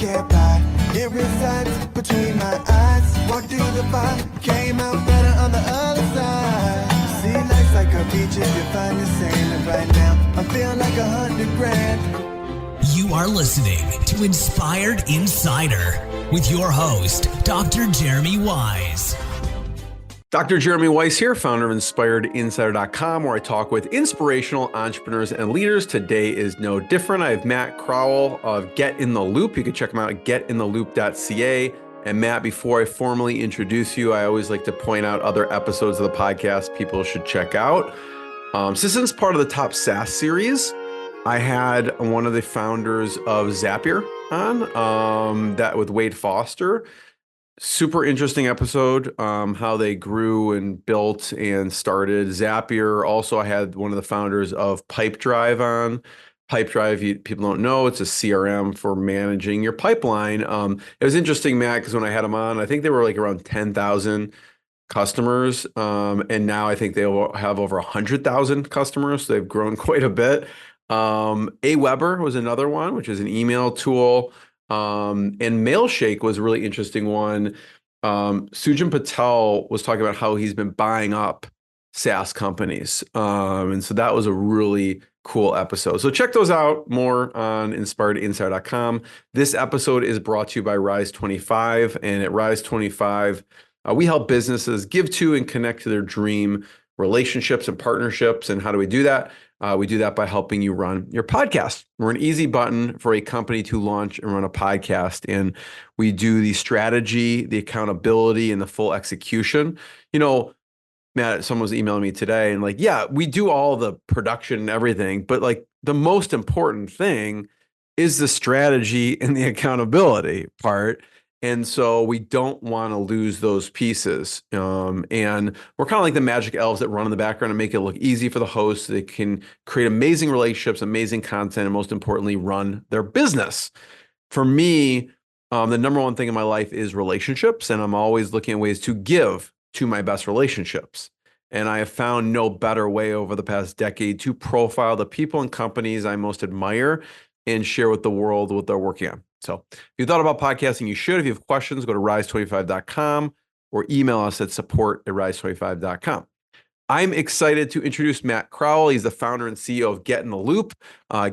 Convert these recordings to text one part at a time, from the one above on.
can't buy. It resides between my eyes. Walked through the fire, came out better on the other side. See, life's like a beach if you find the sand. And right now, I feel like 100 grand. You are listening to Inspired Insider with your host, Dr. Jeremy Wise. Dr. Jeremy Weiss here, founder of InspiredInsider.com, where I talk with inspirational entrepreneurs and leaders. Today is no different. I have Matt Crowell of Get in the Loop. You can check him out at GetintheLoop.ca. And Matt, before I formally introduce you, I always like to point out other episodes of the podcast people should check out. Since it's part of the Top SaaS series, I had one of the founders of Zapier on, that with Wade Foster. Super interesting episode, how they grew and built and started Zapier. Also, I had one of the founders of Pipedrive on. Pipedrive, people don't know, it's a CRM for managing your pipeline. It was interesting, Matt, because when I had them on, I think they were like around 10,000 customers. And now I think they have over 100,000 customers. So they've grown quite a bit. Aweber was another one, which is an email tool. And Mailshake was a really interesting one. Sujan Patel was talking about how he's been buying up SaaS companies. And so that was a really cool episode. So check those out more on InspiredInsider.com. This episode is brought to you by Rise25. And at Rise25, we help businesses give to and connect to their dream relationships and partnerships. And how do we do that? We do that by helping you run your podcast. We're an easy button for a company to launch and run a podcast. And we do the strategy, the accountability, and the full execution. You know, Matt, someone was emailing me today and like, yeah, we do all the production and everything, but like the most important thing is the strategy and the accountability part. And so we don't want to lose those pieces. And we're kind of like the magic elves that run in the background and make it look easy for the hosts. They can create amazing relationships, amazing content, and most importantly, run their business. For me, the number one thing in my life is relationships. And I'm always looking at ways to give to my best relationships. And I have found no better way over the past decade to profile the people and companies I most admire and share with the world what they're working on. So if you thought about podcasting, you should. If you have questions, go to rise25.com or email us at support@rise25.com. I'm excited to introduce Matt Crowell. He's the founder and CEO of Get in the Loop.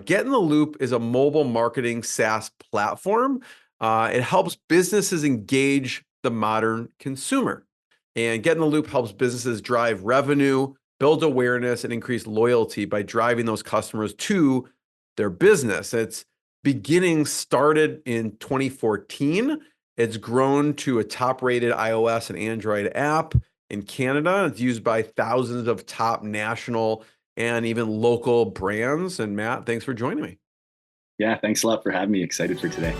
Get in the Loop is a mobile marketing SaaS platform. It helps businesses engage the modern consumer. And Get in the Loop helps businesses drive revenue, build awareness, and increase loyalty by driving those customers to their business. It's started in 2014. It's grown to a top-rated iOS and Android app in Canada. It's used by thousands of top national and even local brands. And Matt, thanks for joining me. Yeah, thanks a lot for having me. Excited for today.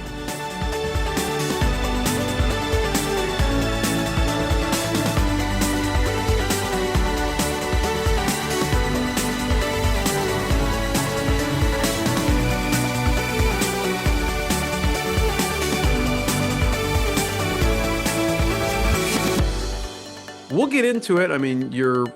We'll get into it. I mean, you're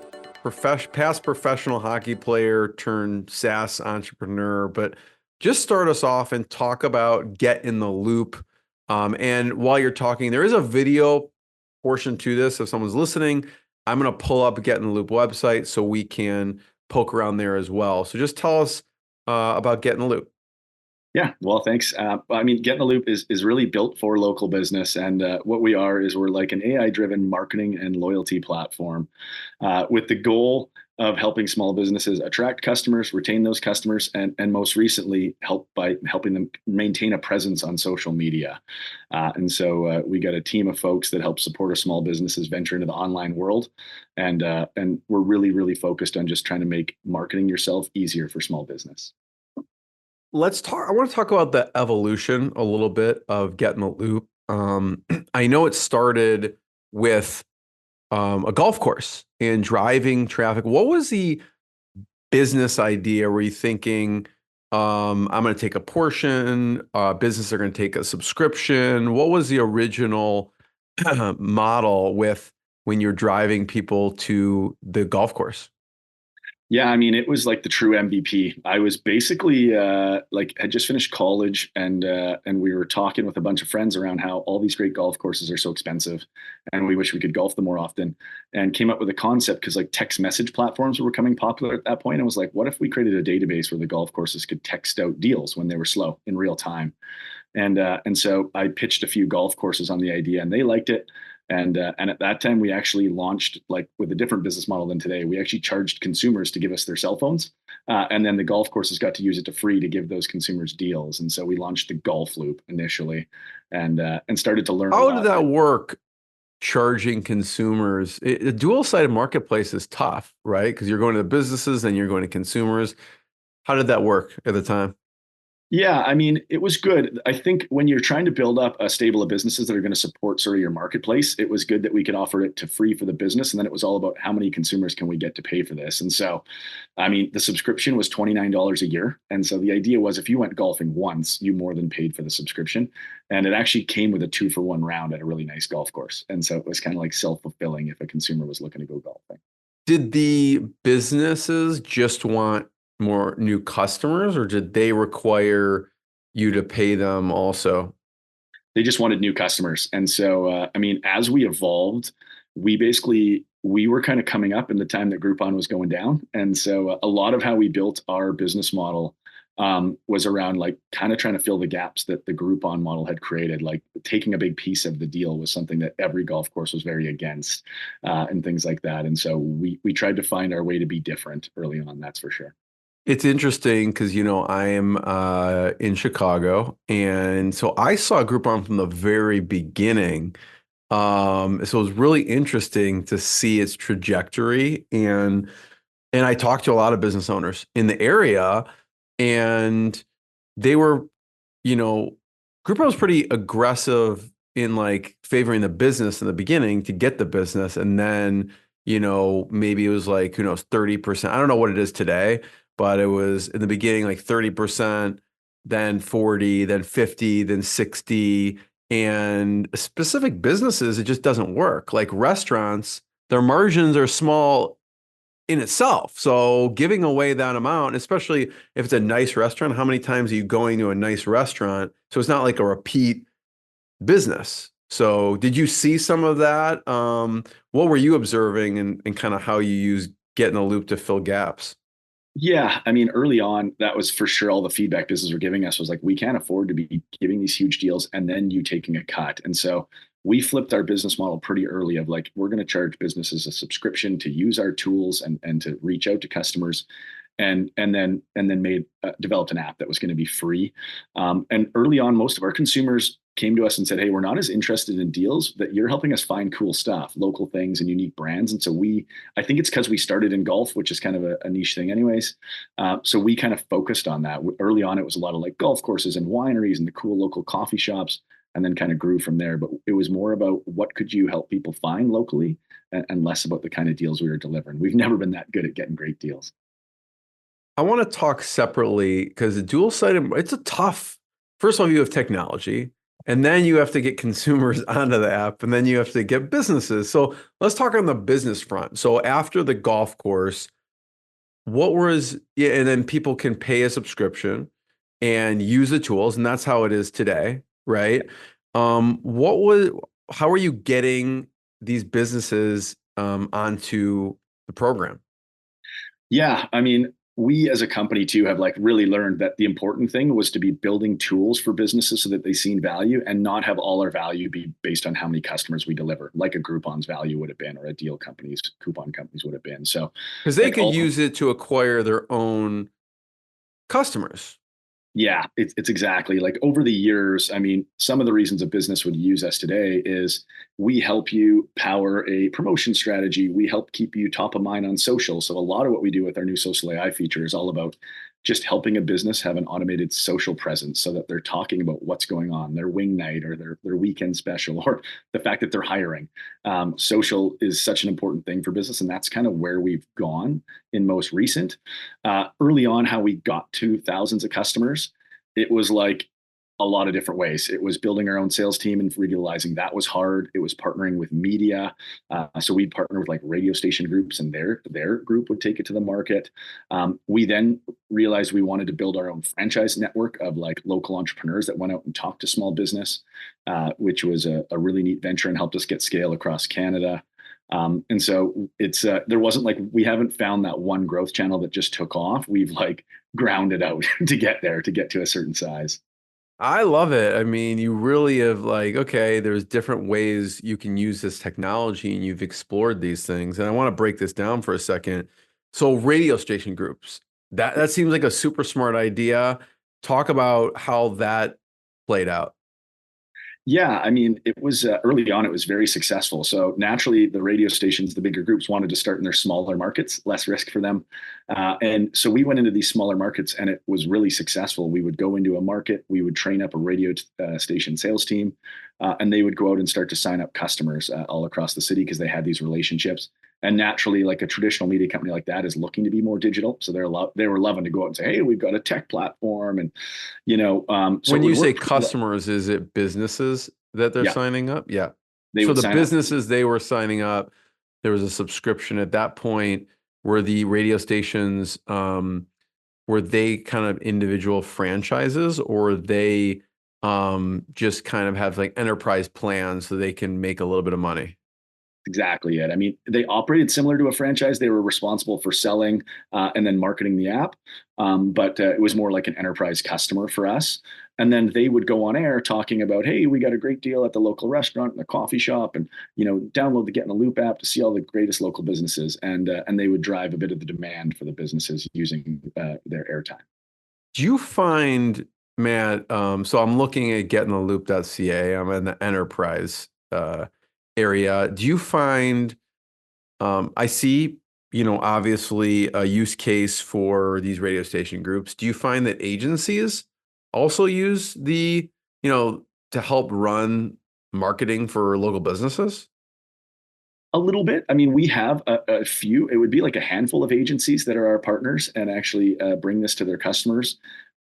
past professional hockey player turned SaaS entrepreneur, but just start us off and talk about Get in the Loop. And while you're talking, there is a video portion to this. If someone's listening, I'm going to pull up Get in the Loop website so we can poke around there as well. So just tell us about Get in the Loop. Yeah, well, thanks. I mean, Get in the Loop is really built for local business. And what we are is we're like an AI-driven marketing and loyalty platform with the goal of helping small businesses attract customers, retain those customers, and most recently helping them maintain a presence on social media. And so we got a team of folks that help support our small businesses venture into the online world. And we're really, really focused on just trying to make marketing yourself easier for small business. Let's talk. I want to talk about the evolution a little bit of Get in the Loop. I know it started with a golf course and driving traffic. What was the business idea? Were you thinking, I'm going to take a portion, businesses are going to take a subscription? What was the original model with when you're driving people to the golf course? Yeah, I mean, it was like the true MVP. I was basically like had just finished college, and we were talking with a bunch of friends around how all these great golf courses are so expensive, and we wish we could golf them more often. And came up with a concept because like text message platforms were becoming popular at that point. And was like, what if we created a database where the golf courses could text out deals when they were slow in real time? And so I pitched a few golf courses on the idea, and they liked it. And at that time, we actually launched like with a different business model than today. We actually charged consumers to give us their cell phones, and then the golf courses got to use it to free to give those consumers deals. And so we launched the Golf Loop initially, and started to learn. How did that work? Charging consumers, a dual-sided marketplace is tough, right? Because you're going to the businesses and you're going to consumers. How did that work at the time? Yeah, I mean, it was good. I think when you're trying to build up a stable of businesses that are going to support sort of your marketplace, it was good that we could offer it to free for the business. And then it was all about how many consumers can we get to pay for this. And so, I mean, the subscription was $29 a year. And so the idea was if you went golfing once, you more than paid for the subscription. And it actually came with a 2-for-1 round at a really nice golf course. And so it was kind of like self-fulfilling if a consumer was looking to go golfing. Did the businesses just want more new customers, or did they require you to pay them also? They just wanted new customers. And so, I mean, as we evolved, we were kind of coming up in the time that Groupon was going down. And so a lot of how we built our business model was around like kind of trying to fill the gaps that the Groupon model had created. Like taking a big piece of the deal was something that every golf course was very against, and things like that. And so we tried to find our way to be different early on, that's for sure. It's interesting because, I am in Chicago, and so I saw Groupon from the very beginning. So it was really interesting to see its trajectory, and I talked to a lot of business owners in the area, and they were, Groupon was pretty aggressive in like favoring the business in the beginning to get the business, and then, maybe it was like, who knows, 30%. I don't know what it is today, but it was in the beginning like 30%, then 40, then 50, then 60. And specific businesses, it just doesn't work. Like restaurants, their margins are small in itself. So giving away that amount, especially if it's a nice restaurant, how many times are you going to a nice restaurant? So it's not like a repeat business. So did you see some of that? What were you observing, and kind of how you use GetintheLoop to fill gaps? Yeah, I mean, early on, that was for sure all the feedback businesses were giving us was like, we can't afford to be giving these huge deals and then you taking a cut. And so we flipped our business model pretty early of like, we're going to charge businesses a subscription to use our tools and to reach out to customers. And then made developed an app that was going to be free. And early on, most of our consumers came to us and said, "Hey, we're not as interested in deals, that you're helping us find cool stuff, local things, and unique brands." And so I think it's because we started in golf, which is kind of a niche thing, anyways. So we kind of focused on that early on. It was a lot of like golf courses and wineries and the cool local coffee shops, and then kind of grew from there. But it was more about what could you help people find locally, and less about the kind of deals we were delivering. We've never been that good at getting great deals. I want to talk separately because the dual-sided, it's a tough, first of all, you have technology, and then you have to get consumers onto the app, and then you have to get businesses. So let's talk on the business front. So after the golf course, and then people can pay a subscription and use the tools, and that's how it is today, right? How are you getting these businesses onto the program? Yeah, I mean, we as a company too have like really learned that the important thing was to be building tools for businesses so that they seen value, and not have all our value be based on how many customers we deliver, like a Groupon's value would have been, or a deal company's coupon companies would have been. So because they like could use it to acquire their own customers. Yeah, it's exactly like over the years. I mean, some of the reasons a business would use us today is we help you power a promotion strategy. We help keep you top of mind on social. So a lot of what we do with our new social AI feature is all about just helping a business have an automated social presence so that they're talking about what's going on, their wing night or their weekend special, or the fact that they're hiring. Social is such an important thing for business, and that's kind of where we've gone in most recent. Early on, how we got to thousands of customers, it was like a lot of different ways. It was building our own sales team and realizing that was hard. It was partnering with media. So we'd partner with like radio station groups, and their group would take it to the market. We then realized we wanted to build our own franchise network of like local entrepreneurs that went out and talked to small business, which was a really neat venture and helped us get scale across Canada. And so it's there wasn't like, we haven't found that one growth channel that just took off. We've like ground it out to get there, to get to a certain size. I love it. I mean, you really have like, okay, there's different ways you can use this technology and you've explored these things. And I want to break this down for a second. So radio station groups, that seems like a super smart idea. Talk about how that played out. Yeah, I mean, it was early on, it was very successful. So naturally, the radio stations, the bigger groups wanted to start in their smaller markets, less risk for them. And so we went into these smaller markets and it was really successful. We would go into a market, we would train up a radio station sales team, and they would go out and start to sign up customers all across the city because they had these relationships. And naturally, like a traditional media company like that is looking to be more digital. So they were loving to go out and say, hey, we've got a tech platform. And, so when you say customers, is it businesses that they're signing up? Yeah. They so would the sign businesses they were signing up, there was a subscription at that point. Were the radio stations, were they kind of individual franchises, or they just kind of have like enterprise plans so they can make a little bit of money? Exactly it. I mean, they operated similar to a franchise. They were responsible for selling and then marketing the app, but it was more like an enterprise customer for us. And then they would go on air talking about, hey, we got a great deal at the local restaurant and the coffee shop, and download the Get in the Loop app to see all the greatest local businesses, and they would drive a bit of the demand for the businesses using their airtime. Do you find, Matt? So I'm looking at GetintheLoop.ca. I'm in the enterprise area. Do you find, I see, obviously a use case for these radio station groups. Do you find that agencies also use to help run marketing for local businesses? A little bit. I mean, we have a few. It would be like a handful of agencies that are our partners and actually bring this to their customers.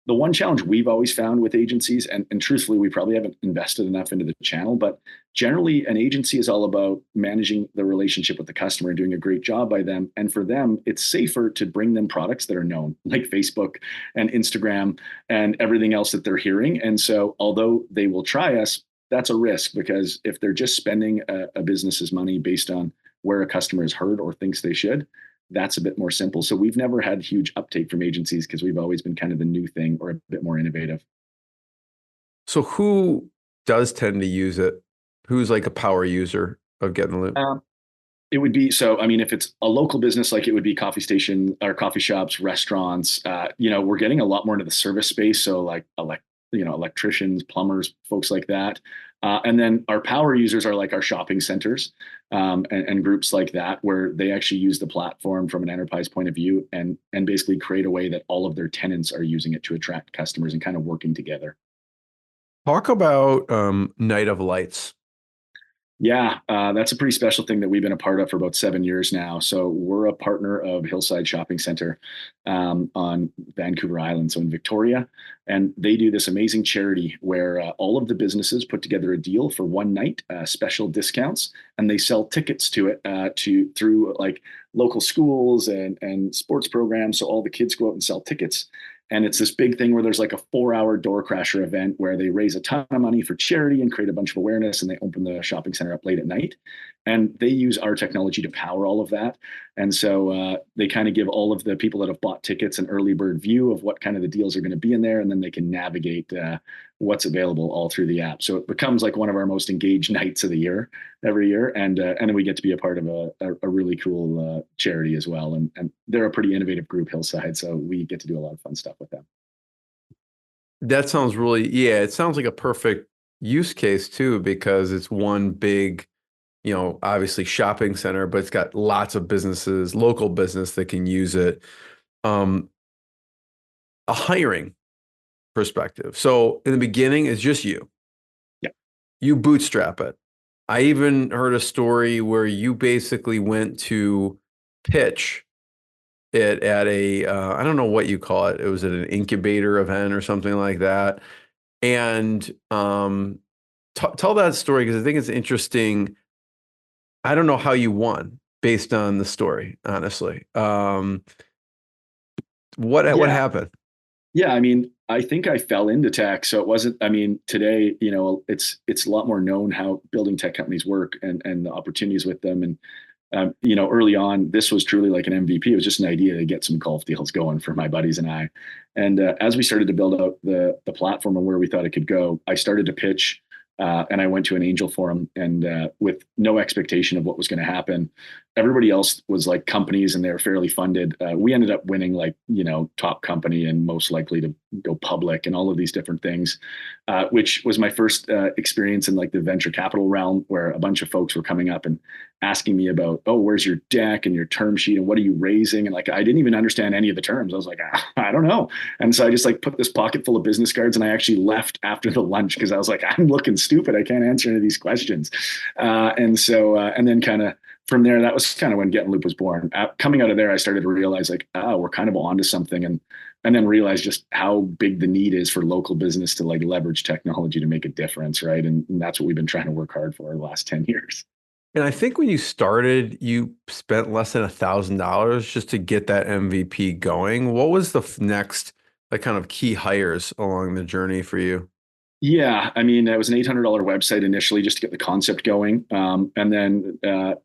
The one challenge we've always found with agencies, and truthfully, we probably haven't invested enough into the channel, but generally an agency is all about managing the relationship with the customer and doing a great job by them. And for them, it's safer to bring them products that are known, like Facebook and Instagram and everything else that they're hearing. And so although they will try us, that's a risk, because if they're just spending a business's money based on where a customer has heard or thinks they should, that's a bit more simple. So we've never had huge uptake from agencies because we've always been kind of the new thing or a bit more innovative. So who does tend to use it? Who's like a power user of Get in the Loop? It would be, so, I mean, if it's a local business, like it would be coffee station or coffee shops, restaurants, we're getting a lot more into the service space. So like, electricians, plumbers, folks like that. And then our power users are like our shopping centers and groups like that, where they actually use the platform from an enterprise point of view and basically create a way that all of their tenants are using it to attract customers and kind of working together. Talk about Night of Lights. Yeah, that's a pretty special thing that we've been a part of for about 7 years now. So we're a partner of Hillside Shopping Center on Vancouver Island, so in Victoria. And they do this amazing charity where all of the businesses put together a deal for one night, special discounts, and they sell tickets to it through like local schools and sports programs. So all the kids go out and sell tickets. And it's this big thing where there's like a 4-hour door crasher event where they raise a ton of money for charity and create a bunch of awareness, and they open the shopping center up late at night. And they use our technology to power all of that. And so they kind of give all of the people that have bought tickets an early bird view of what kind of the deals are going to be in there. And then they can navigate what's available all through the app. So it becomes like one of our most engaged nights of the year every year. And then we get to be a part of a really cool charity as well. And they're a pretty innovative group, Hillside. So we get to do a lot of fun stuff with them. That sounds really, yeah, it sounds like a perfect use case too, because it's one big, obviously shopping center, but it's got lots of businesses, local business that can use it. A hiring perspective. So in the beginning, it's just you. Yeah. You bootstrap it. I even heard a story where you basically went to pitch it at I don't know what you call it. It was at an incubator event or something like that. And tell that story because I think it's interesting. I don't know how you won based on the story, honestly. What Yeah. happened? Yeah, I mean, I think I fell into tech, so it wasn't. I mean, today, it's a lot more known how building tech companies work and the opportunities with them. And early on, this was truly like an MVP. It was just an idea to get some golf deals going for my buddies and I. And as we started to build out the platform and where we thought it could go, I started to pitch. And I went to an angel forum and with no expectation of what was going to happen. Everybody else was like companies and they were fairly funded. We ended up winning like, top company and most likely to go public and all of these different things, which was my first experience in like the venture capital realm where a bunch of folks were coming up and asking me about, oh, where's your deck and your term sheet and what are you raising? And like, I didn't even understand any of the terms. I was like, I don't know. And so I just like put this pocket full of business cards and I actually left after the lunch because I was like, I'm looking stupid. I can't answer any of these questions. And then kind of from there, that was kind of when GetintheLoop was born. Coming out of there, I started to realize like, we're kind of onto something. And then realize just how big the need is for local business to like leverage technology to make a difference. Right. And that's what we've been trying to work hard for the last 10 years. And I think when you started, you spent less than $1,000 just to get that MVP going. What was the next like kind of key hires along the journey for you? Yeah, I mean, it was an $800 website initially just to get the concept going, and then the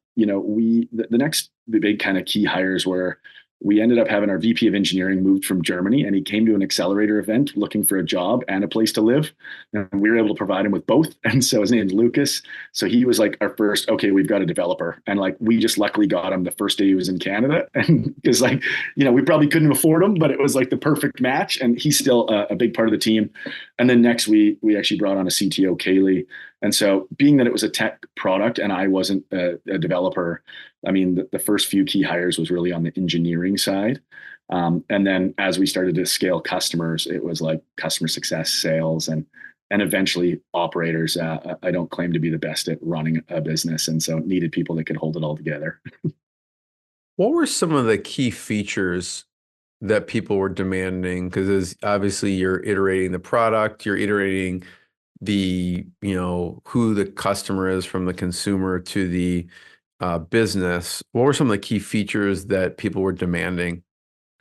next big kind of key hires were we ended up having our VP of engineering moved from Germany, and he came to an accelerator event looking for a job and a place to live, and we were able to provide him with both. And so his name's Lucas. So he was like our first. Okay, we've got a developer, and like we just luckily got him the first day he was in Canada, and because like we probably couldn't afford him, but it was like the perfect match, and he's still a big part of the team. And then next we actually brought on a CTO, Kaylee. And so being that it was a tech product and I wasn't a developer, I mean, the first few key hires was really on the engineering side. And then as we started to scale customers, it was like customer success, sales, and eventually operators. I don't claim to be the best at running a business. And so needed people that could hold it all together. What were some of the key features that people were demanding? Because as obviously you're iterating the product, you're iterating the, who the customer is from the consumer to the business. What were some of the key features that people were demanding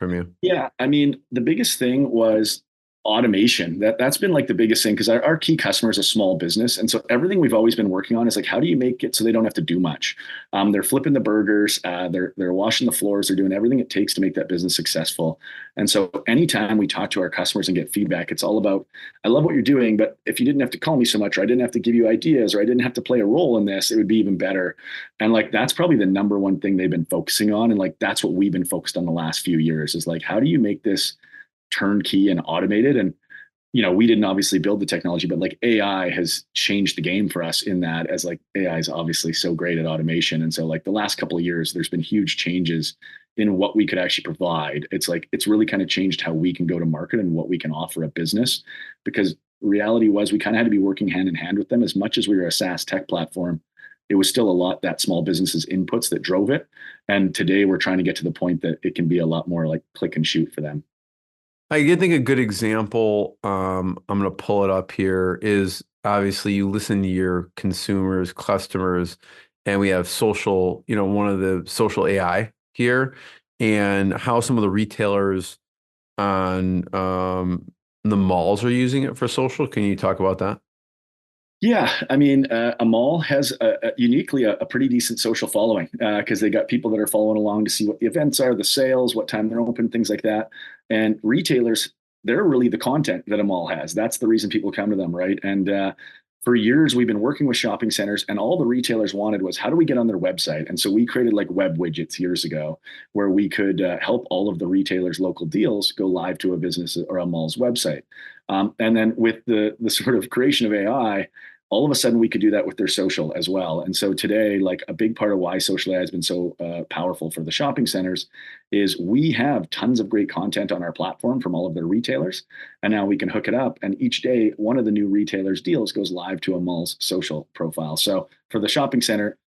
from you? Yeah, I mean, the biggest thing was automation. That's been like the biggest thing because our key customer is a small business, and so everything we've always been working on is like, how do you make it so they don't have to do much? They're flipping the burgers, they're washing the floors, they're doing everything it takes to make that business successful. And so anytime we talk to our customers and get feedback, it's all about, I love what you're doing, but if you didn't have to call me so much, or I didn't have to give you ideas, or I didn't have to play a role in this, it would be even better. And like that's probably the number one thing they've been focusing on, and like that's what we've been focused on the last few years is like, how do you make this turnkey and automated? And we didn't obviously build the technology, but like AI has changed the game for us in that, as like AI is obviously so great at automation. And so like the last couple of years, there's been huge changes in what we could actually provide. It's like, it's really kind of changed how we can go to market and what we can offer a business, because reality was we kind of had to be working hand in hand with them. As much as we were a SaaS tech platform, it was still a lot that small businesses inputs that drove it. And today we're trying to get to the point that it can be a lot more like click and shoot for them. I did think a good example, I'm going to pull it up here, is obviously you listen to your consumers, customers, and we have social, one of the social AI here, and how some of the retailers on the malls are using it for social. Can you talk about that? Yeah, I mean, a mall has uniquely a pretty decent social following because they got people that are following along to see what the events are, the sales, what time they're open, things like that. And retailers, they're really the content that a mall has. That's the reason people come to them, right? And for years, we've been working with shopping centers, and all the retailers wanted was, how do we get on their website? And so we created like web widgets years ago where we could help all of the retailers' local deals go live to a business or a mall's website. And then with the sort of creation of AI, all of a sudden we could do that with their social as well. And so today, like a big part of why social AI has been so powerful for the shopping centers is we have tons of great content on our platform from all of their retailers. And now we can hook it up. And each day, one of the new retailers' deals goes live to a mall's social profile. So for the shopping center,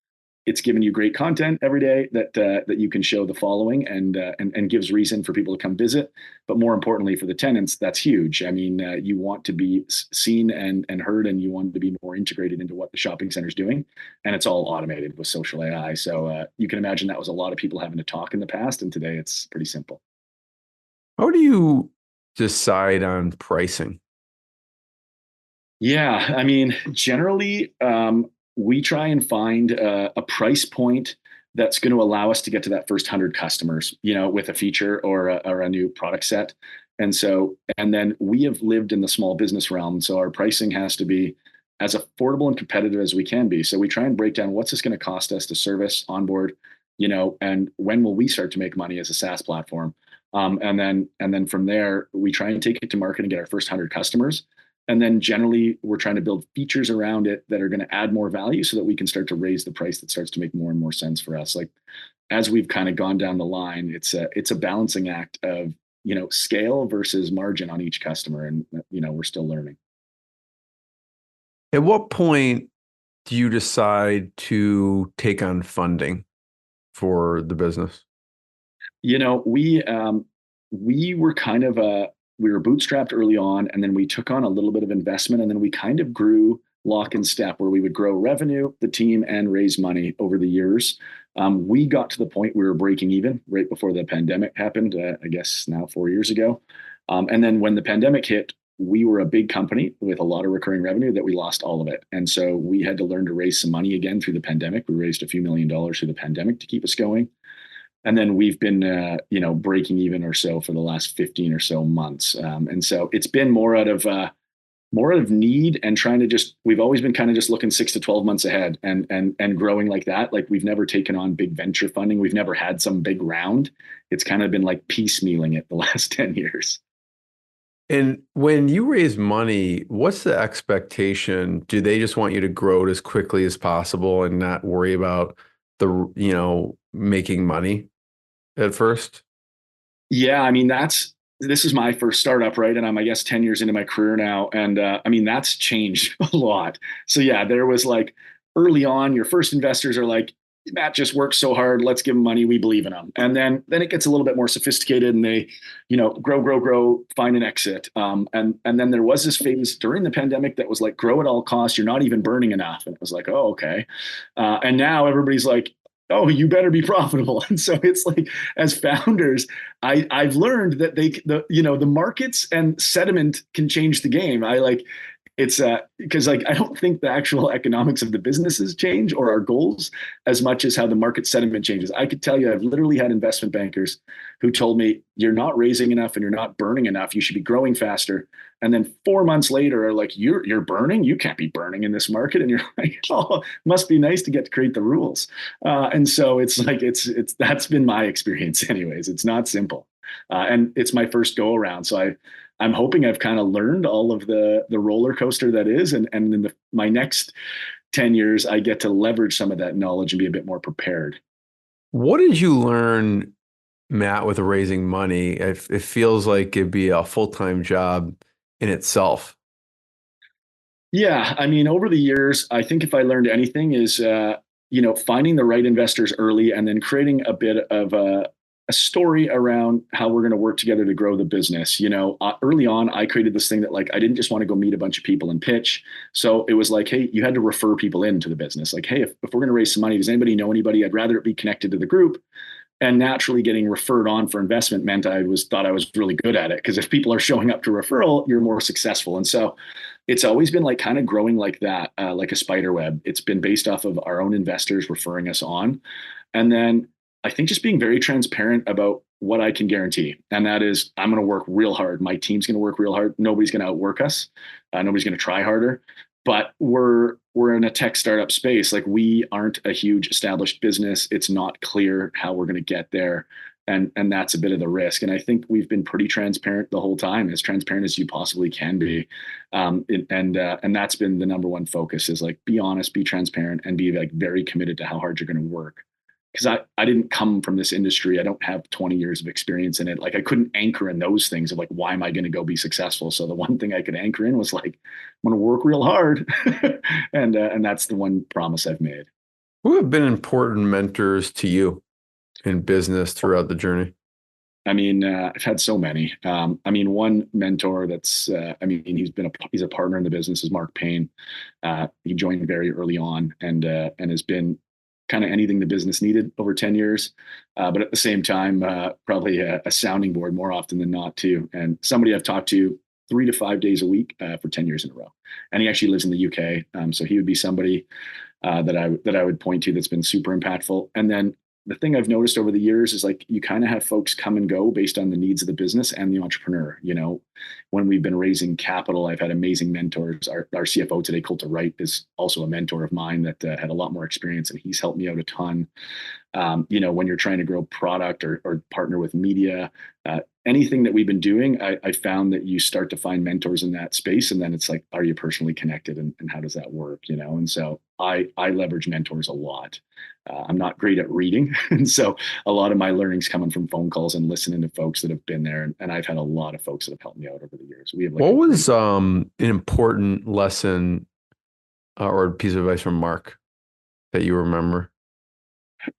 it's given you great content every day that you can show the following and gives reason for people to come visit. But more importantly, for the tenants, that's huge. I mean, you want to be seen and heard, and you want to be more integrated into what the shopping center is doing. And it's all automated with social AI. So you can imagine that was a lot of people having to talk in the past, and today it's pretty simple. How do you decide on pricing? Yeah, I mean, generally, we try and find a price point that's going to allow us to get to that first 100 customers, with a feature or a new product set. And then we have lived in the small business realm, so our pricing has to be as affordable and competitive as we can be. So we try and break down what's this going to cost us to service, onboard, and when will we start to make money as a SaaS platform. And then from there, we try and take it to market and get our first 100 customers. And then generally, we're trying to build features around it that are going to add more value so that we can start to raise the price that starts to make more and more sense for us. Like, as we've kind of gone down the line, it's a balancing act of, scale versus margin on each customer. And, we're still learning. At what point do you decide to take on funding for the business? We were kind of we were bootstrapped early on, and then we took on a little bit of investment, and then we kind of grew lock and step where we would grow revenue, the team, and raise money over the years. We got to the point we were breaking even right before the pandemic happened, I guess now 4 years ago. And then when the pandemic hit, we were a big company with a lot of recurring revenue that we lost all of it. And so we had to learn to raise some money again through the pandemic. We raised a few $1 million through the pandemic to keep us going. And then we've been, breaking even or so for the last 15 or so months. And so it's been more out of need and trying to we've always been kind of just looking 6 to 12 months ahead and growing like that. Like, we've never taken on big venture funding. We've never had some big round. It's kind of been like piecemealing it the last 10 years. And when you raise money, what's the expectation? Do they just want you to grow it as quickly as possible and not worry about making money at first? Yeah, I mean, this is my first startup, right? And I'm, I guess, 10 years into my career now. And that's changed a lot. So yeah, there was like early on, your first investors are like, Matt just works so hard. Let's give him money. We believe in him. And then it gets a little bit more sophisticated, and they, grow, find an exit. And then there was this phase during the pandemic that was like, grow at all costs. You're not even burning enough. And it was like, oh, okay. And now everybody's like, oh, you better be profitable. And so it's like, as founders, I've learned that the markets and sentiment can change the game. It's because I don't think the actual economics of the businesses change or our goals as much as how the market sentiment changes. I could tell you, I've literally had investment bankers who told me, you're not raising enough and you're not burning enough. You should be growing faster. And then 4 months later are like, you're burning. You can't be burning in this market. And you're like, oh, must be nice to get to create the rules. And so it's like, that's been my experience anyways. It's not simple. And it's my first go around. So I'm hoping I've kind of learned all of the roller coaster that is. And in my next 10 years, I get to leverage some of that knowledge and be a bit more prepared. What did you learn, Matt, with raising money? It feels like it'd be a full-time job in itself. Yeah. I mean, over the years, I think if I learned anything is, finding the right investors early and then creating a bit of a story around how we're going to work together to grow the business. Early on, I created this thing that I didn't just want to go meet a bunch of people and pitch. So it was like, hey, you had to refer people into the business. Like, hey, if we're going to raise some money, does anybody know anybody? I'd rather it be connected to the group. And naturally, getting referred on for investment meant I thought I was really good at it, because if people are showing up to referral, you're more successful. And so it's always been like kind of growing like that, like a spider web. It's been based off of our own investors referring us on. And then I think just being very transparent about what I can guarantee. And that is, I'm going to work real hard. My team's going to work real hard. Nobody's going to outwork us. Nobody's going to try harder. But we're in a tech startup space. Like, we aren't a huge established business. It's not clear how we're going to get there. And that's a bit of the risk. And I think we've been pretty transparent the whole time, as transparent as you possibly can be. And that's been the number one focus, is like, be honest, be transparent, and be like very committed to how hard you're going to work. Because I didn't come from this industry. I don't have 20 years of experience in it. Like, I couldn't anchor in those things of like, why am I going to go be successful? So the one thing I could anchor in was like, I'm going to work real hard. And that's the one promise I've made. Who have been important mentors to you in business throughout the journey? I mean, I've had so many. I mean, one mentor that's, he's a partner in the business is Mark Payne. He joined very early on and has been kind of anything the business needed over 10 years. But at the same time, probably a sounding board more often than not too. And somebody I've talked to 3 to 5 days a week for 10 years in a row. And he actually lives in the UK. So he would be somebody that I would point to that's been super impactful. And then the thing I've noticed over the years is like you kind of have folks come and go based on the needs of the business and the entrepreneur. You know, when we've been raising capital, I've had amazing mentors. Our CFO today, Coulter Wright, is also a mentor of mine that had a lot more experience, and he's helped me out a ton. You know, when you're trying to grow product or partner with media, anything that we've been doing, I found that you start to find mentors in that space, and then it's like, are you personally connected, and how does that work? You know, and so I leverage mentors a lot. I'm not great at reading, and so a lot of my learning's coming from phone calls and listening to folks that have been there, and I've had a lot of folks that have helped me out over the years. We have like what was an important lesson or piece of advice from Mark that you remember?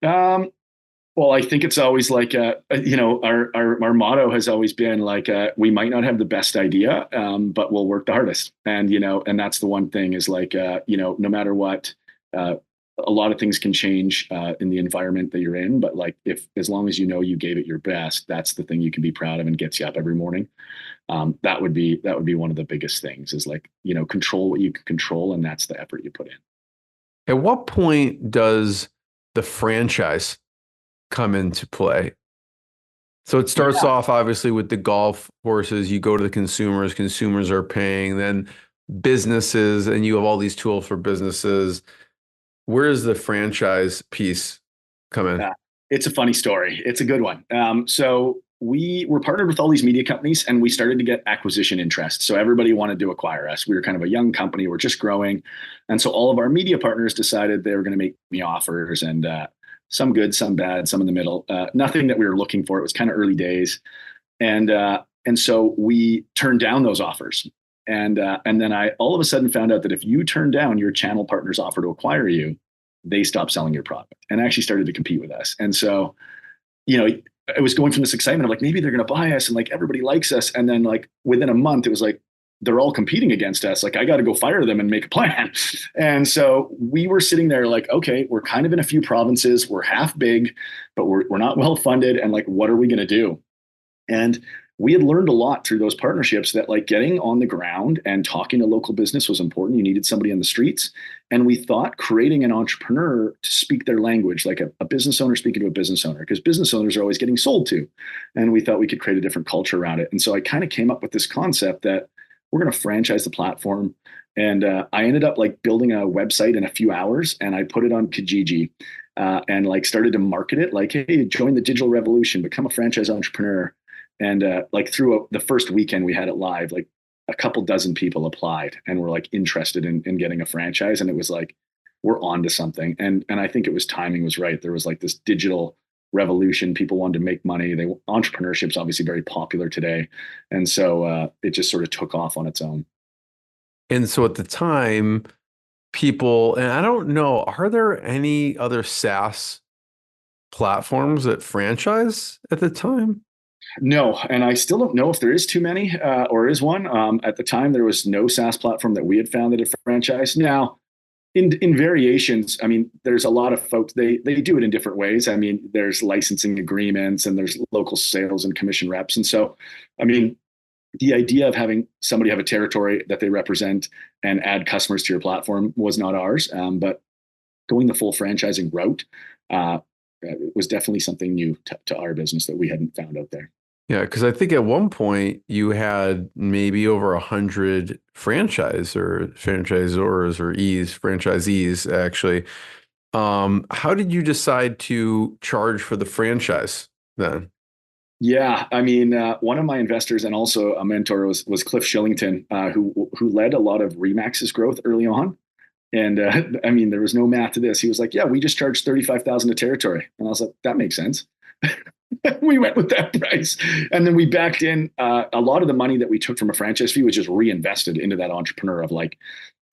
Well, I think it's always like, you know, our motto has always been like, we might not have the best idea, but we'll work the hardest. And, you know, and that's the one thing is like, you know, no matter what, a lot of things can change in the environment that you're in. But like, as long as you know you gave it your best, that's the thing you can be proud of and gets you up every morning. That would be one of the biggest things is like, you know, control what you can control. And that's the effort you put in. At what point does the franchise come into play? So it starts off obviously with the golf courses. You go to the consumers are paying, then businesses, and you have all these tools for businesses. Where does the franchise piece come in? It's a funny story. It's a good one. So we were partnered with all these media companies, and we started to get acquisition interest. So everybody wanted to acquire us. We were kind of a young company. We're just growing. And so all of our media partners decided they were going to make me offers, and some good, some bad, some in the middle. Nothing that we were looking for. It was kind of early days. And so we turned down those offers. And then I all of a sudden found out that if you turn down your channel partner's offer to acquire you, they stop selling your product and actually started to compete with us. And so, you know, it was going from this excitement of like, maybe they're going to buy us and like everybody likes us. And then like within a month, it was like, they're all competing against us. Like, I got to go fire them and make a plan. And so we were sitting there like, okay, we're kind of in a few provinces. We're half big, but we're not well funded. And like, what are we going to do? And we had learned a lot through those partnerships that like getting on the ground and talking to local business was important. You needed somebody on the streets. And we thought creating an entrepreneur to speak their language, like a business owner speaking to a business owner, because business owners are always getting sold to. And we thought we could create a different culture around it. And so I kind of came up with this concept that we're going to franchise the platform. And I ended up like building a website in a few hours, and I put it on Kijiji and like started to market it like, hey, join the digital revolution, become a franchise entrepreneur. And like through the first weekend we had it live, like a couple dozen people applied and were like interested in getting a franchise. And it was like, we're on to something. And I think it was timing was right. There was like this digital revolution. People wanted to make money. Entrepreneurship's obviously very popular today. And so it just sort of took off on its own. And so at the time, people, and I don't know, are there any other SaaS platforms that franchise at the time? No, and I still don't know if there is too many or is one. At the time, there was no SaaS platform that we had found that had franchised. Now, in variations, I mean, there's a lot of folks, they do it in different ways. I mean, there's licensing agreements and there's local sales and commission reps. And so, I mean, the idea of having somebody have a territory that they represent and add customers to your platform was not ours. But going the full franchising route was definitely something new to our business that we hadn't found out there. Yeah, because I think at one point you had maybe over 100 franchisees actually. How did you decide to charge for the franchise then? Yeah, I mean, one of my investors and also a mentor was Cliff Shillington, who led a lot of Remax's growth early on. And I mean, there was no math to this. He was like, yeah, we just charged $35,000 a territory. And I was like, that makes sense. We went with that price. And then we backed in a lot of the money that we took from a franchise fee was just reinvested into that entrepreneur of like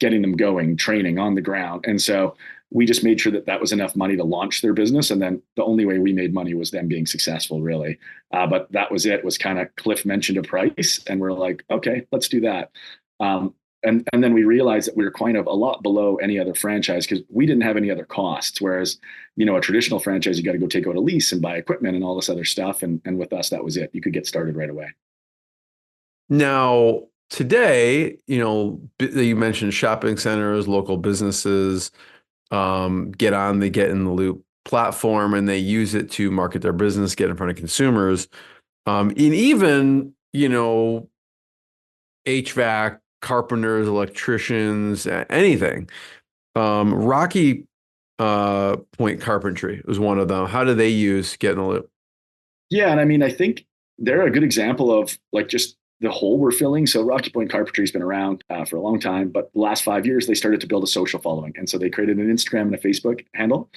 getting them going, training on the ground. And so we just made sure that that was enough money to launch their business. And then the only way we made money was them being successful, really. But that was it. Was kind of Cliff mentioned a price, and we're like, okay, let's do that. And then we realized that we were kind of a lot below any other franchise because we didn't have any other costs. Whereas, a traditional franchise, you got to go take out a lease and buy equipment and all this other stuff. And with us, that was it. You could get started right away. Now, today, you mentioned shopping centers, local businesses, get on the Get in the Loop platform, and they use it to market their business, get in front of consumers. And even, HVAC, carpenters, electricians, anything. Rocky Point Carpentry was one of them. How do they use Get in the Loop? Yeah, and I think they're a good example of like just the hole we're filling. So Rocky Point Carpentry has been around for a long time, but the last 5 years they started to build a social following, and so they created an Instagram and a Facebook handle,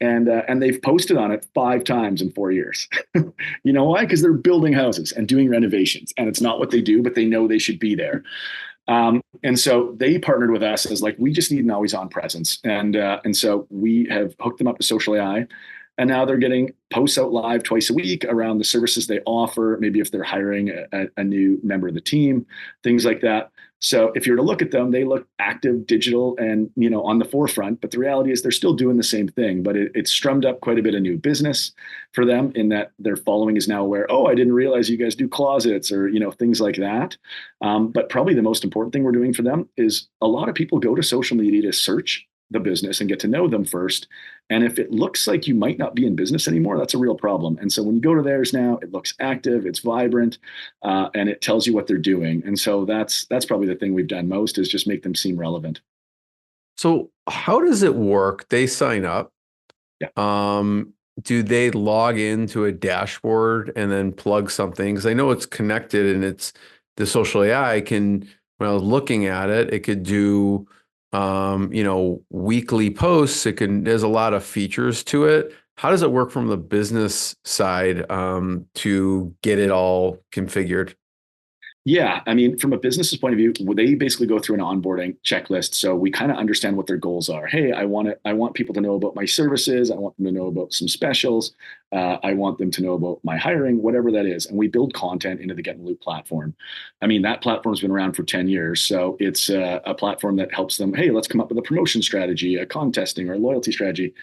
and they've posted on it 5 times in 4 years. You know why? Because they're building houses and doing renovations, and it's not what they do, but they know they should be there. And so they partnered with us as like, we just need an always on presence. And so we have hooked them up to social AI, and now they're getting posts out live twice a week around the services they offer. Maybe if they're hiring a new member of the team, things like that. So if you were to look at them, they look active, digital, and on the forefront. But the reality is they're still doing the same thing. But it's strummed up quite a bit of new business for them in that their following is now aware. Oh, I didn't realize you guys do closets or things like that. But probably the most important thing we're doing for them is a lot of people go to social media to search the business and get to know them first. And if it looks like you might not be in business anymore, that's a real problem. And so when you go to theirs now, it looks active, it's vibrant, and it tells you what they're doing. And so that's probably the thing we've done most, is just make them seem relevant. So how does it work? They sign up. Yeah. Do they log into a dashboard and then plug something? Because I know it's connected, and it's the social AI can, when I was looking at it, it could do weekly posts. There's a lot of features to it. How does it work from the business side to get it all configured? Yeah, from a business's point of view, they basically go through an onboarding checklist. So we kind of understand what their goals are. Hey, I want people to know about my services. I want them to know about some specials. I want them to know about my hiring, whatever that is. And we build content into the Get in the Loop platform. That platform's been around for 10 years. So it's a platform that helps them, hey, let's come up with a promotion strategy, a contesting or a loyalty strategy.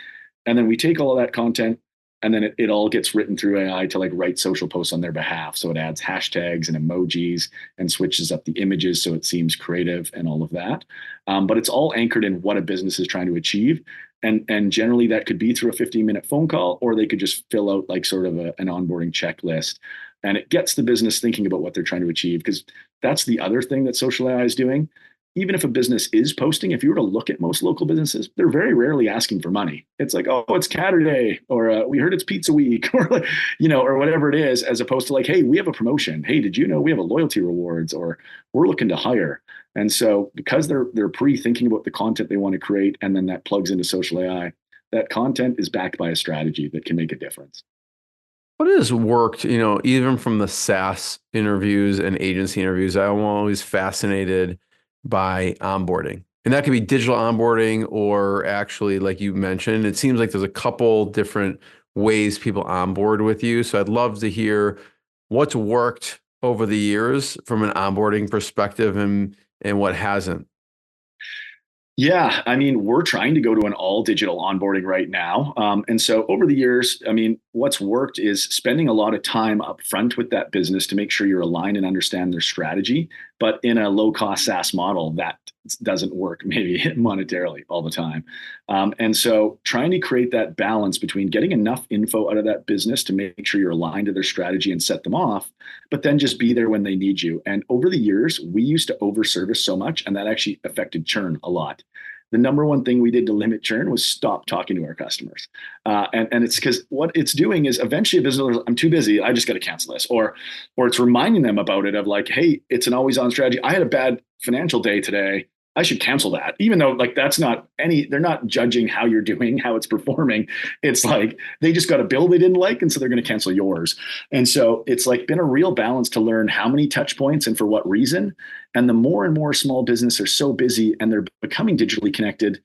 And then we take all of that content, and then it all gets written through AI to like write social posts on their behalf. So it adds hashtags and emojis and switches up the images so it seems creative and all of that. But it's all anchored in what a business is trying to achieve. And generally that could be through a 15-minute phone call, or they could just fill out like sort of an onboarding checklist. And it gets the business thinking about what they're trying to achieve, because that's the other thing that social AI is doing. Even if a business is posting, if you were to look at most local businesses, they're very rarely asking for money. It's like, oh, it's Saturday, or we heard it's pizza week, or or whatever it is, as opposed to like, hey, we have a promotion. Hey, did you know we have a loyalty rewards, or we're looking to hire? And so because they're pre-thinking about the content they want to create, and then that plugs into social AI, that content is backed by a strategy that can make a difference. What has worked, even from the SaaS interviews and agency interviews, I'm always fascinated by onboarding. And that could be digital onboarding, or actually, like you mentioned, it seems like there's a couple different ways people onboard with you. So I'd love to hear what's worked over the years from an onboarding perspective, and what hasn't. Yeah, we're trying to go to an all digital onboarding right now. And so over the years, what's worked is spending a lot of time up front with that business to make sure you're aligned and understand their strategy. But in a low cost SaaS model, that doesn't work maybe monetarily all the time. And so trying to create that balance between getting enough info out of that business to make sure you're aligned to their strategy and set them off, but then just be there when they need you. And over the years, we used to overservice so much, and that actually affected churn a lot. The number one thing we did to limit churn was stop talking to our customers. And it's because what it's doing is eventually a business goes, I'm too busy, I just got to cancel this. Or it's reminding them about it, of like, hey, it's an always on strategy. I had a bad financial day today. I should cancel that. Even though like they're not judging how you're doing, how it's performing. It's like they just got a bill they didn't like, and so they're going to cancel yours. And so it's like been a real balance to learn how many touch points and for what reason. And the more and more small business are so busy and they're becoming digitally connected,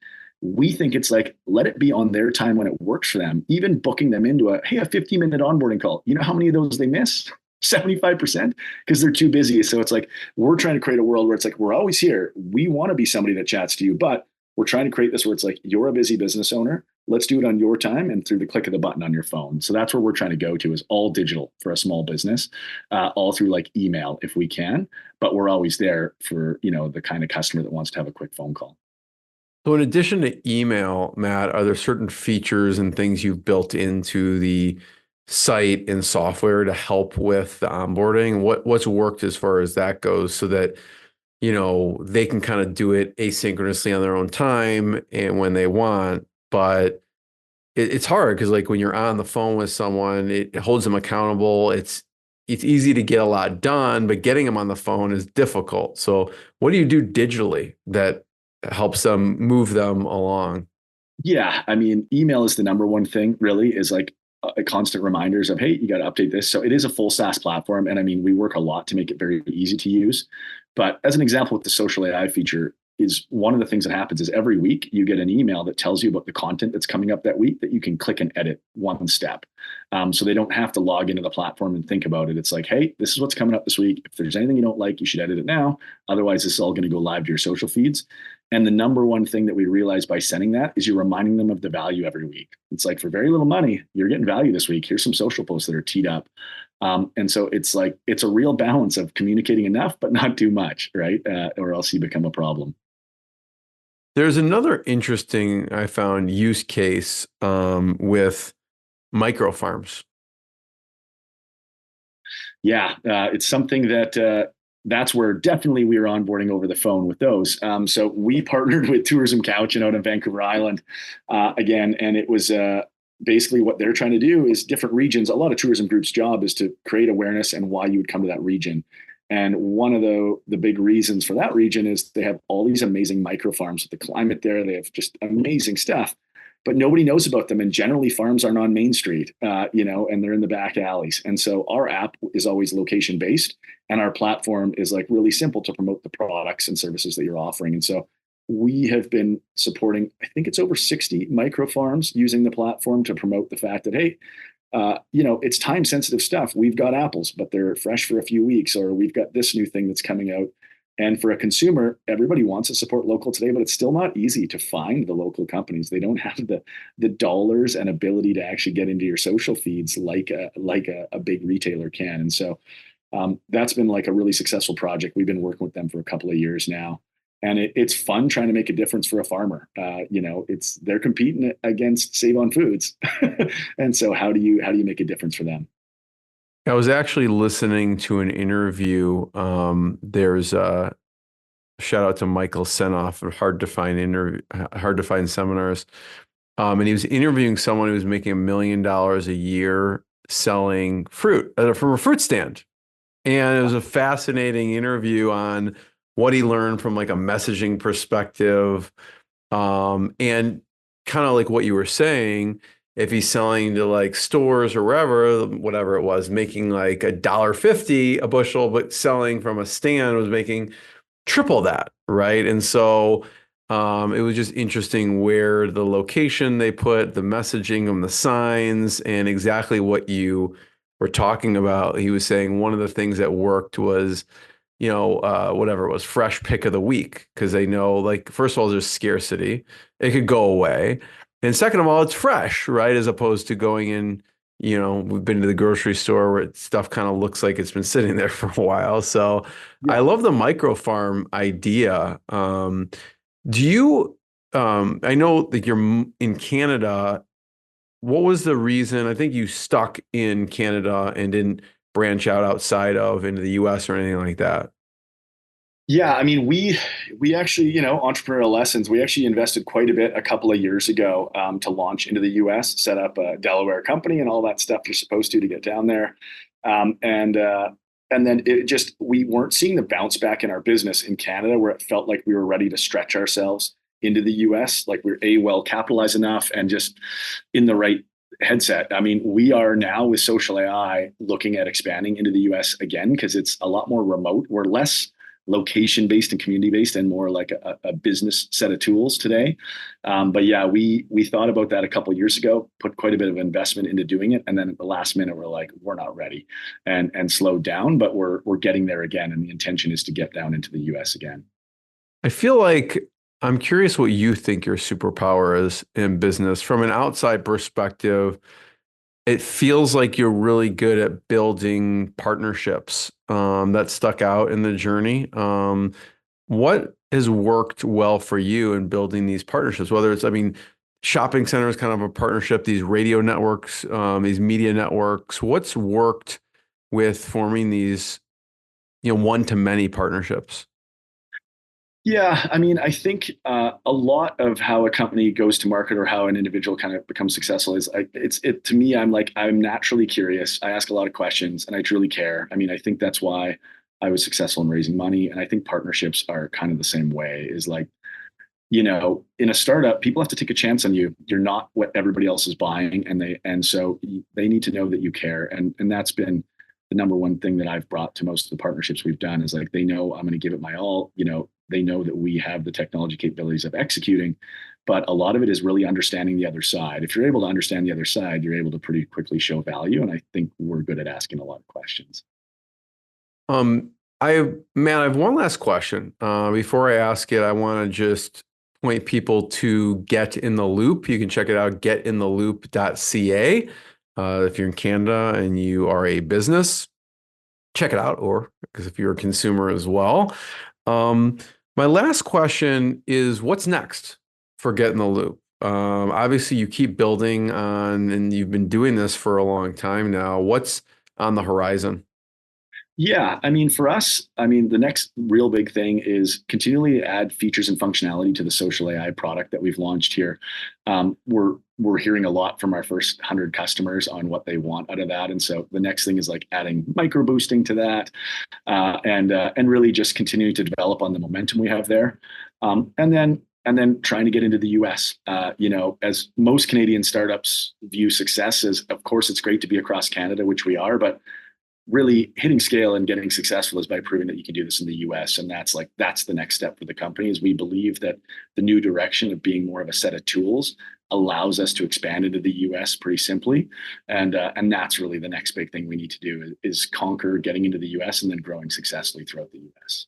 We think it's like, let it be on their time when it works for them, even booking them into a 15-minute onboarding call. You know how many of those they miss? 75% because they're too busy. So it's like, we're trying to create a world where it's like, we're always here. We want to be somebody that chats to you, but we're trying to create this where it's like, you're a busy business owner. Let's do it on your time and through the click of the button on your phone. So that's where we're trying to go to, is all digital for a small business, all through like email if we can, but we're always there for, the kind of customer that wants to have a quick phone call. So in addition to email, Matt, are there certain features and things you've built into the site and software to help with the onboarding? What's worked as far as that goes, so that they can kind of do it asynchronously on their own time and when they want? But it's hard because, like, when you're on the phone with someone, it holds them accountable. It's easy to get a lot done, but getting them on the phone is difficult. So what do you do digitally that helps them move them along? Yeah, I mean, email is the number one thing, really, is like a constant reminders of, hey, you got to update this. So it is a full SaaS platform. And I mean, we work a lot to make it very easy to use. But as an example, with the social AI feature, is one of the things that happens is every week you get an email that tells you about the content that's coming up that week that you can click and edit one step. So they don't have to log into the platform and think about it. It's like, hey, this is what's coming up this week. If there's anything you don't like, you should edit it now. Otherwise, this is all going to go live to your social feeds. And the number one thing that we realize by sending that is you're reminding them of the value every week. It's like, for very little money, you're getting value this week. Here's some social posts that are teed up. And so it's like, it's a real balance of communicating enough, but not too much, right? Or else you become a problem. There's another interesting, I found, use case with micro farms. Yeah, it's something that that's where definitely we were onboarding over the phone with those. So we partnered with Tourism Couch out in Vancouver Island again, and it was basically what they're trying to do is different regions. A lot of tourism groups' job is to create awareness and why you would come to that region. And one of the big reasons for that region is they have all these amazing micro farms with the climate there. They have just amazing stuff, but nobody knows about them. And generally farms aren't on Main Street, and they're in the back alleys. And so our app is always location based, and our platform is like really simple to promote the products and services that you're offering. And so we have been supporting, I think it's over 60 micro farms using the platform to promote the fact that, hey, it's time sensitive stuff. We've got apples, but they're fresh for a few weeks, or we've got this new thing that's coming out. And for a consumer, everybody wants to support local today, but it's still not easy to find the local companies. They don't have the dollars and ability to actually get into your social feeds like a big retailer can. And so that's been like a really successful project. We've been working with them for a couple of years now. And it's fun trying to make a difference for a farmer. They're competing against Save on Foods, and so how do you make a difference for them? I was actually listening to an interview. There's a shout out to Michael Senoff of Hard to Find Seminars, and he was interviewing someone who was making $1 million a year selling fruit from a fruit stand, and it was a fascinating interview on what he learned from like a messaging perspective, and kind of like what you were saying, if he's selling to like stores or wherever, whatever it was, making like $1.50 a bushel, but selling from a stand was making triple that, right? And so it was just interesting where the location they put, the messaging on the signs, and exactly what you were talking about. He was saying one of the things that worked was, whatever it was, fresh pick of the week, because they know, like, first of all, there's scarcity. It could go away. And second of all, it's fresh, right? As opposed to going in, we've been to the grocery store where stuff kind of looks like it's been sitting there for a while. So yeah. I love the micro farm idea. Do you, I know that you're in Canada. What was the reason? I think you stuck in Canada and didn't branch out outside of into the US or anything like that. Yeah, I mean, we actually, entrepreneurial lessons, we actually invested quite a bit a couple of years ago to launch into the US, set up a Delaware company and all that stuff you're supposed to get down there. And then we weren't seeing the bounce back in our business in Canada, where it felt like we were ready to stretch ourselves into the US, like we're well capitalized enough and just in the right headset. I mean, we are now with social AI looking at expanding into the US again, because it's a lot more remote. We're less location-based and community-based and more like a business set of tools today. But yeah, we thought about that a couple of years ago, put quite a bit of investment into doing it. And then at the last minute, we're like, we're not ready and slowed down, but we're getting there again. And the intention is to get down into the US again. I feel like I'm curious what you think your superpower is in business. From an outside perspective, it feels like you're really good at building partnerships that stuck out in the journey. What has worked well for you in building these partnerships? Whether it's, I mean, shopping center is kind of a partnership, these radio networks, these media networks. What's worked with forming these, one-to-many partnerships? Yeah, I mean, I think a lot of how a company goes to market or how an individual kind of becomes successful is to me, I'm naturally curious. I ask a lot of questions and I truly care. I mean, I think that's why I was successful in raising money. And I think partnerships are kind of the same way, is like, in a startup, people have to take a chance on you. You're not what everybody else is buying. And so they need to know that you care. And that's been the number one thing that I've brought to most of the partnerships we've done, is like, they know I'm going to give it my all. They know that we have the technology capabilities of executing, but a lot of it is really understanding the other side. If you're able to understand the other side, you're able to pretty quickly show value. And I think we're good at asking a lot of questions. I have one last question. Before I ask it, I want to just point people to Get in the Loop. You can check it out, GetintheLoop.ca. If you're in Canada and you are a business, check it out, or because if you're a consumer as well. My last question is, what's next for Get in the Loop? Obviously, you keep building on, and you've been doing this for a long time now. What's on the horizon? Yeah, I mean, for us, the next real big thing is continually add features and functionality to the social AI product that we've launched here. We're hearing a lot from our first 100 customers on what they want out of that, and so the next thing is like adding micro boosting to that, and really just continuing to develop on the momentum we have there, and then trying to get into the US. As most Canadian startups view success as, of course, it's great to be across Canada, which we are, but really hitting scale and getting successful is by proving that you can do this in the US. And that's the next step for the company, is we believe that the new direction of being more of a set of tools allows us to expand into the US pretty simply. And that's really the next big thing we need to do, is conquer getting into the US and then growing successfully throughout the US.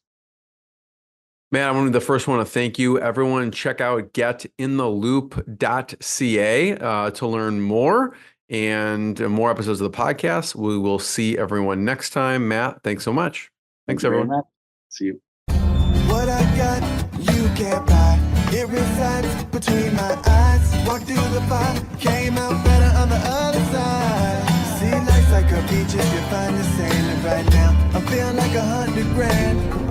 Man, I wanted the first one to thank you. Everyone, check out GetintheLoop.ca to learn more and more episodes of the podcast. We will see everyone next time. Matt, thanks so much. Thanks, everyone. Matt. See you. What I got, you can't buy. It resides between my eyes. Walked through the fire, came out better on the other side. See, life's like a beach if you find the sailing right now. I'm feeling like 100 grand.